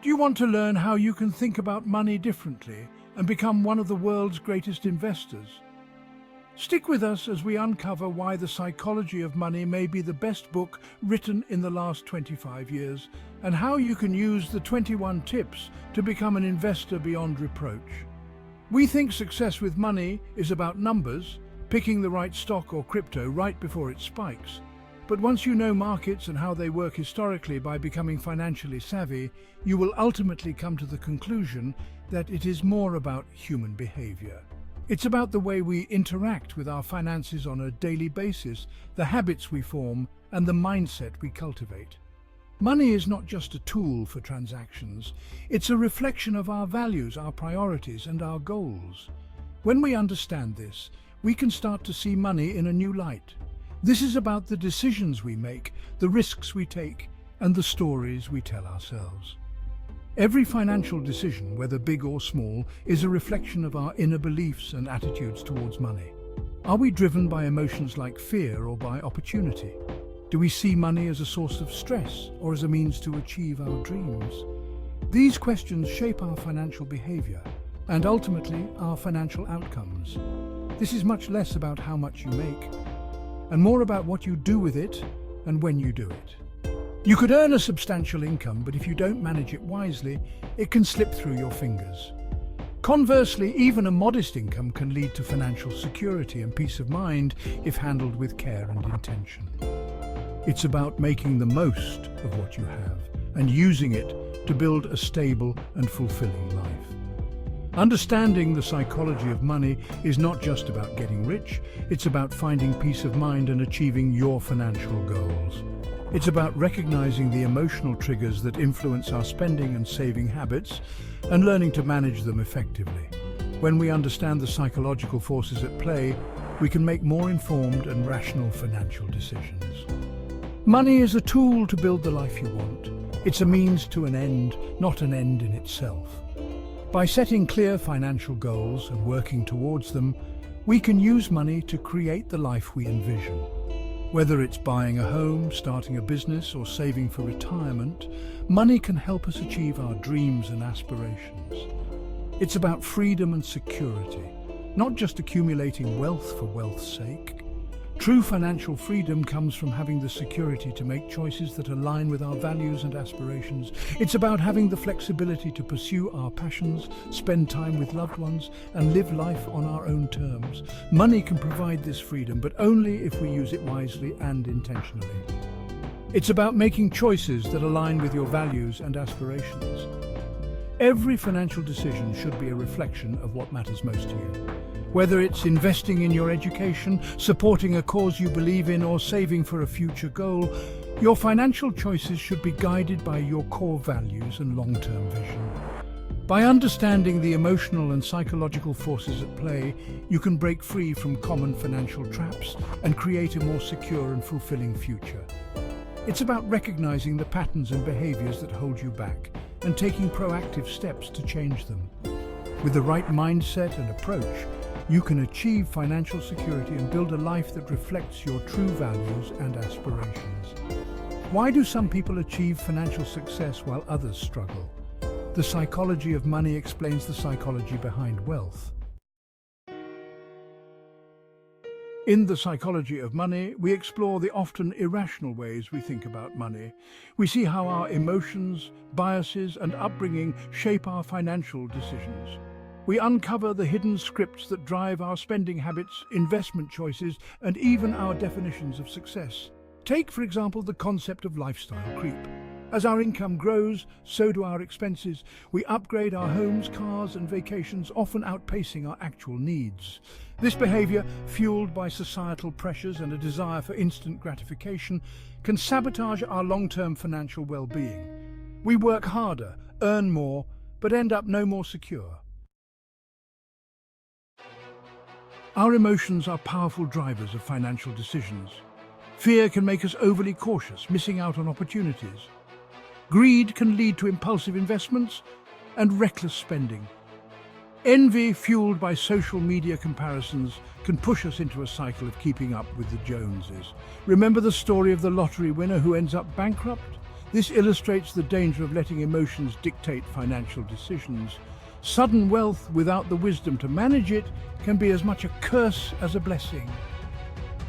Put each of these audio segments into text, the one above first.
Do you want to learn how you can think about money differently and become one of the world's greatest investors? Stick with us as we uncover why The Psychology of Money may be the best book written in the last 25 years and how you can use the 21 tips to become an investor beyond reproach. We think success with money is about numbers, picking the right stock or crypto right before it spikes. But once you know markets and how they work historically by becoming financially savvy, you will ultimately come to the conclusion that it is more about human behavior. It's about the way we interact with our finances on a daily basis, the habits we form, and the mindset we cultivate. Money is not just a tool for transactions, it's a reflection of our values, our priorities, and our goals. When we understand this, we can start to see money in a new light. This is about the decisions we make, the risks we take, and the stories we tell ourselves. Every financial decision, whether big or small, is a reflection of our inner beliefs and attitudes towards money. Are we driven by emotions like fear or by opportunity? Do we see money as a source of stress or as a means to achieve our dreams? These questions shape our financial behavior and ultimately our financial outcomes. This is much less about how much you make and more about what you do with it and when you do it. You could earn a substantial income, but if you don't manage it wisely, it can slip through your fingers. Conversely, even a modest income can lead to financial security and peace of mind if handled with care and intention. It's about making the most of what you have and using it to build a stable and fulfilling life. Understanding the psychology of money is not just about getting rich, it's about finding peace of mind and achieving your financial goals. It's about recognizing the emotional triggers that influence our spending and saving habits and learning to manage them effectively. When we understand the psychological forces at play, we can make more informed and rational financial decisions. Money is a tool to build the life you want. It's a means to an end, not an end in itself. By setting clear financial goals and working towards them, we can use money to create the life we envision. Whether it's buying a home, starting a business, or saving for retirement, money can help us achieve our dreams and aspirations. It's about freedom and security, not just accumulating wealth for wealth's sake. True financial freedom comes from having the security to make choices that align with our values and aspirations. It's about having the flexibility to pursue our passions, spend time with loved ones, and live life on our own terms. Money can provide this freedom, but only if we use it wisely and intentionally. It's about making choices that align with your values and aspirations. Every financial decision should be a reflection of what matters most to you. Whether it's investing in your education, supporting a cause you believe in, or saving for a future goal, your financial choices should be guided by your core values and long-term vision. By understanding the emotional and psychological forces at play, you can break free from common financial traps and create a more secure and fulfilling future. It's about recognizing the patterns and behaviors that hold you back and taking proactive steps to change them. With the right mindset and approach, you can achieve financial security and build a life that reflects your true values and aspirations. Why do some people achieve financial success while others struggle? The Psychology of Money explains the psychology behind wealth. In The Psychology of Money, we explore the often irrational ways we think about money. We see how our emotions, biases, and upbringing shape our financial decisions. We uncover the hidden scripts that drive our spending habits, investment choices, and even our definitions of success. Take, for example, the concept of lifestyle creep. As our income grows, so do our expenses. We upgrade our homes, cars, and vacations, often outpacing our actual needs. This behavior, fueled by societal pressures and a desire for instant gratification, can sabotage our long-term financial well-being. We work harder, earn more, but end up no more secure. Our emotions are powerful drivers of financial decisions. Fear can make us overly cautious, missing out on opportunities. Greed can lead to impulsive investments and reckless spending. Envy, fueled by social media comparisons, can push us into a cycle of keeping up with the Joneses. Remember the story of the lottery winner who ends up bankrupt? This illustrates the danger of letting emotions dictate financial decisions. Sudden wealth without the wisdom to manage it can be as much a curse as a blessing.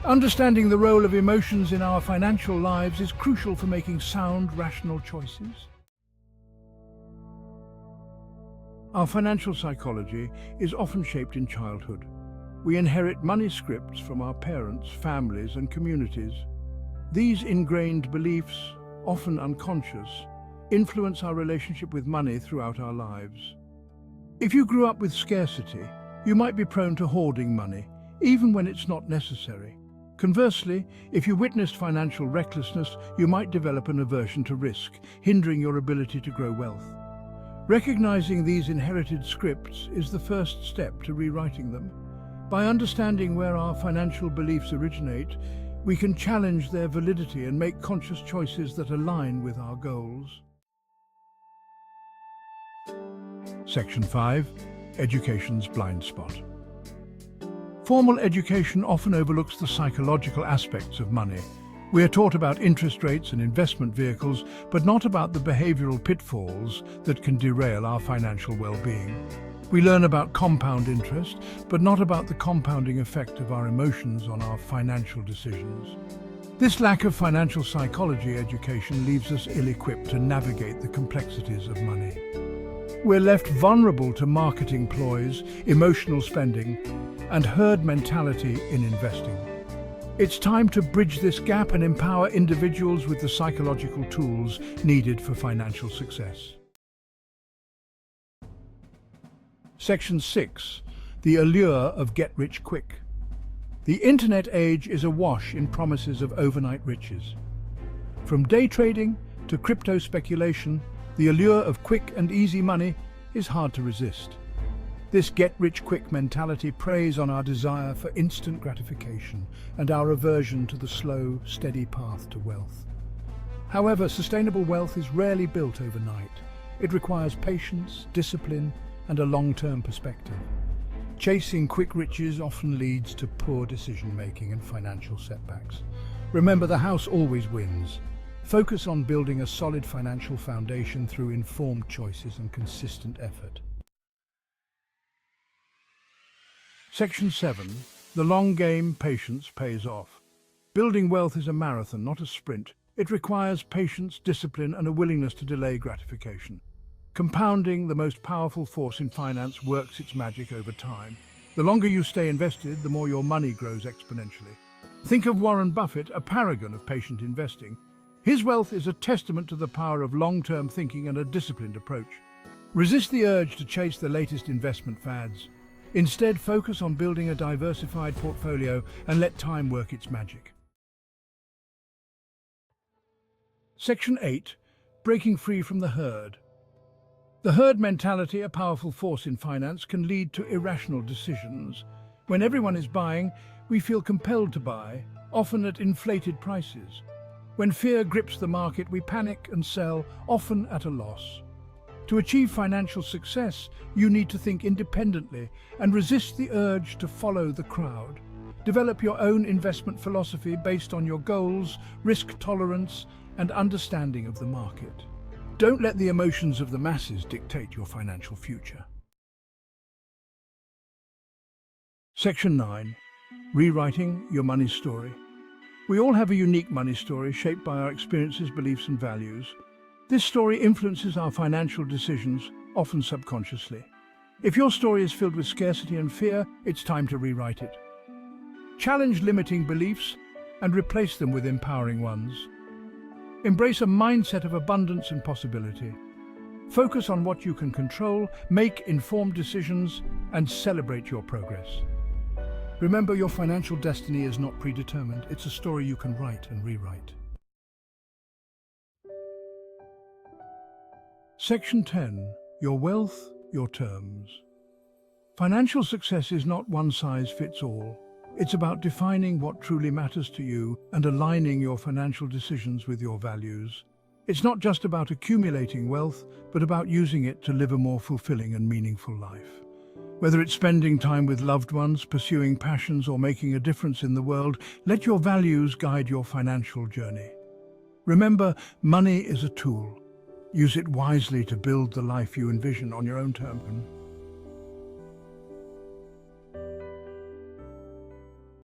Understanding the role of emotions in our financial lives is crucial for making sound, rational choices. Our financial psychology is often shaped in childhood. We inherit money scripts from our parents, families, and communities. These ingrained beliefs, often unconscious, influence our relationship with money throughout our lives. If you grew up with scarcity, you might be prone to hoarding money, even when it's not necessary. Conversely, if you witnessed financial recklessness, you might develop an aversion to risk, hindering your ability to grow wealth. Recognizing these inherited scripts is the first step to rewriting them. By understanding where our financial beliefs originate, we can challenge their validity and make conscious choices that align with our goals. Section 5. Education's blind spot. Formal education often overlooks the psychological aspects of money. We are taught about interest rates and investment vehicles, but not about the behavioral pitfalls that can derail our financial well-being. We learn about compound interest, but not about the compounding effect of our emotions on our financial decisions. This lack of financial psychology education leaves us ill-equipped to navigate the complexities of money. We're left vulnerable to marketing ploys, emotional spending, and herd mentality in investing. It's time to bridge this gap and empower individuals with the psychological tools needed for financial success. Section 6. The allure of get-rich-quick. The internet age is awash in promises of overnight riches. From day trading to crypto speculation, the allure of quick and easy money is hard to resist. This get-rich-quick mentality preys on our desire for instant gratification and our aversion to the slow, steady path to wealth. However, sustainable wealth is rarely built overnight. It requires patience, discipline, and a long-term perspective. Chasing quick riches often leads to poor decision-making and financial setbacks. Remember, the house always wins. Focus on building a solid financial foundation through informed choices and consistent effort. Section 7. The long game, patience pays off. Building wealth is a marathon, not a sprint. It requires patience, discipline, and a willingness to delay gratification. Compounding, the most powerful force in finance, works its magic over time. The longer you stay invested, the more your money grows exponentially. Think of Warren Buffett, a paragon of patient investing. His wealth is a testament to the power of long-term thinking and a disciplined approach. Resist the urge to chase the latest investment fads. Instead, focus on building a diversified portfolio and let time work its magic. Section 8. Breaking free from the herd. The herd mentality, a powerful force in finance, can lead to irrational decisions. When everyone is buying, we feel compelled to buy, often at inflated prices. When fear grips the market, we panic and sell, often at a loss. To achieve financial success, you need to think independently and resist the urge to follow the crowd. Develop your own investment philosophy based on your goals, risk tolerance, and understanding of the market. Don't let the emotions of the masses dictate your financial future. Section 9. Rewriting your money story. We all have a unique money story shaped by our experiences, beliefs, and values. This story influences our financial decisions, often subconsciously. If your story is filled with scarcity and fear, it's time to rewrite it. Challenge limiting beliefs and replace them with empowering ones. Embrace a mindset of abundance and possibility. Focus on what you can control, make informed decisions, and celebrate your progress. Remember, your financial destiny is not predetermined. It's a story you can write and rewrite. Section 10. Your wealth, your terms. Financial success is not one size fits all. It's about defining what truly matters to you and aligning your financial decisions with your values. It's not just about accumulating wealth, but about using it to live a more fulfilling and meaningful life. Whether it's spending time with loved ones, pursuing passions, or making a difference in the world, let your values guide your financial journey. Remember, money is a tool. Use it wisely to build the life you envision on your own terms.